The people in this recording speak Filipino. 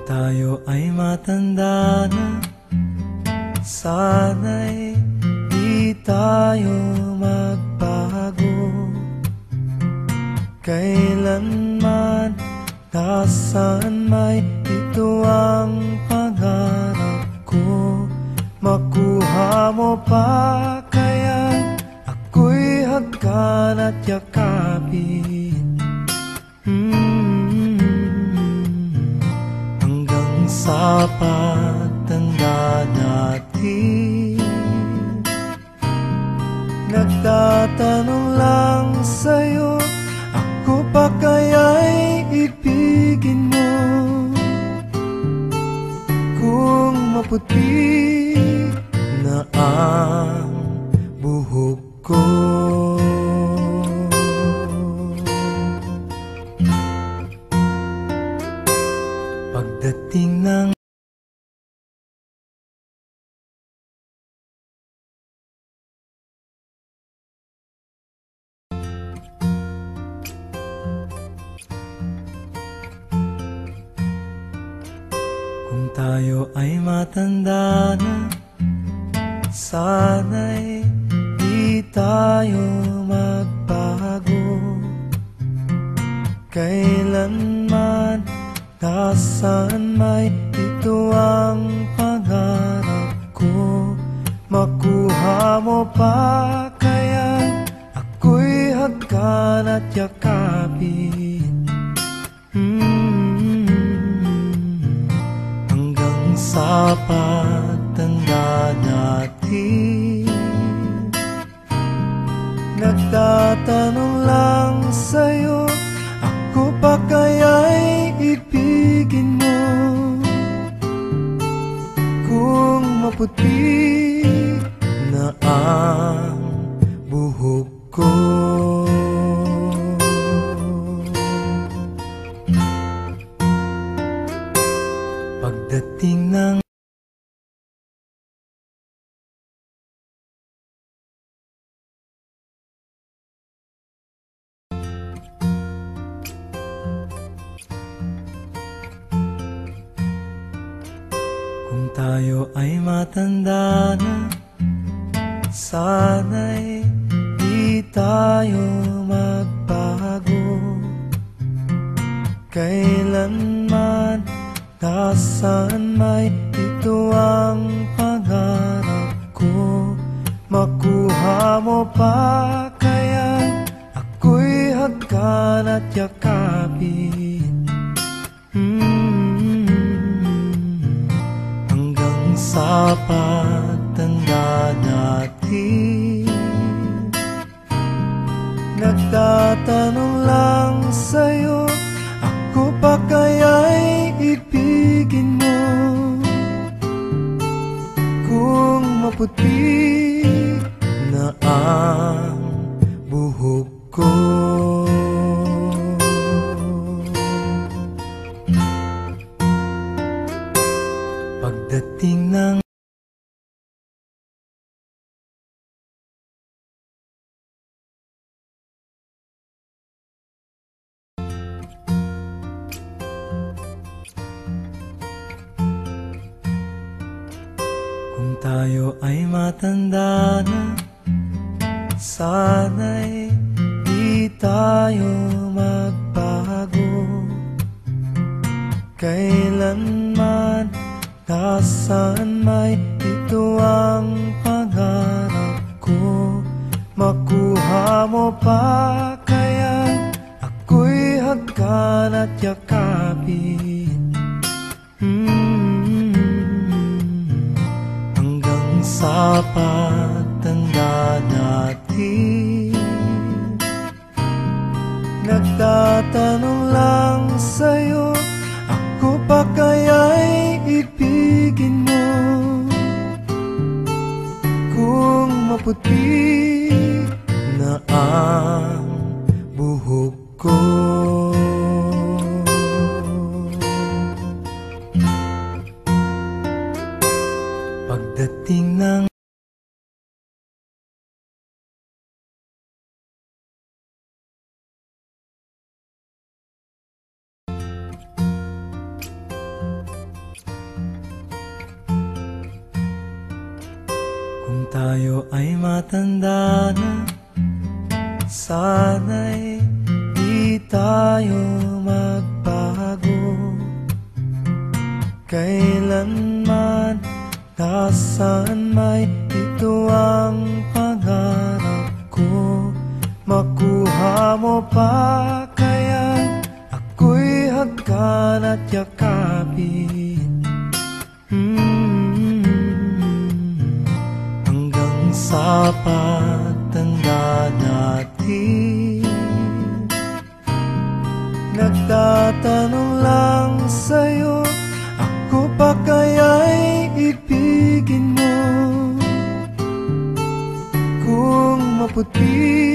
tayo ay matanda na, sana'y di tayo magbago. Kailanman, nasaan may ito ang pangarap ko. Makuha mo pa kaya ako'y hagkan at yakapin, hanggang sa pagtanda natin. Nagtatanong lang sa'yo, ako pa kaya'y ibigin mo? Kung maputi na ang buhok ko, pagdating ng kung tayo ay matanda na, sana'y di tayo magbago. Kailanman, nasaan may ito ang pangarap ko. Makuha mo pa kaya ako'y hagkan at yakapin, hanggang sa pagtanda natin. Nagtatanong lang sa'yo, ako pa kaya'y ibigin mo? Kung maputi na ang buhok ko, pagdating ng kung tayo ay matanda na, sana'y di tayo magbago. Kailanman, nasaan may ito ang pangarap ko. Makuha mo pa kaya ako'y hagkan at yakapin, hanggang sa pagtanda natin. Nagtatanong lang sa'yo, ako pa kaya'y ibigin mo? Kung maputi na ang buhok ko, pagdating ng kung tayo ay matanda na, sana'y di tayo magbago. Kailanman, nasaan may ito ang pangarap ko. Makuha mo pa kaya ako'y hagkan at yakapin, hanggang sa pagtanda natin. Nagtatanong lang sa'yo, ako pa kaya'y ibigin mo? Kung maputi na ang buhok ko, pagdating ng tayo ay matanda na, sana'y di tayo magbago. Kailanman, nasaan may ito ang pangarap ko. Makuha mo pa kaya ako'y hagkan at yakapin, hanggang sa pagtanda natin. Nagtatanong lang sa'yo, ako pa kaya'y ibigin mo? Kung maputi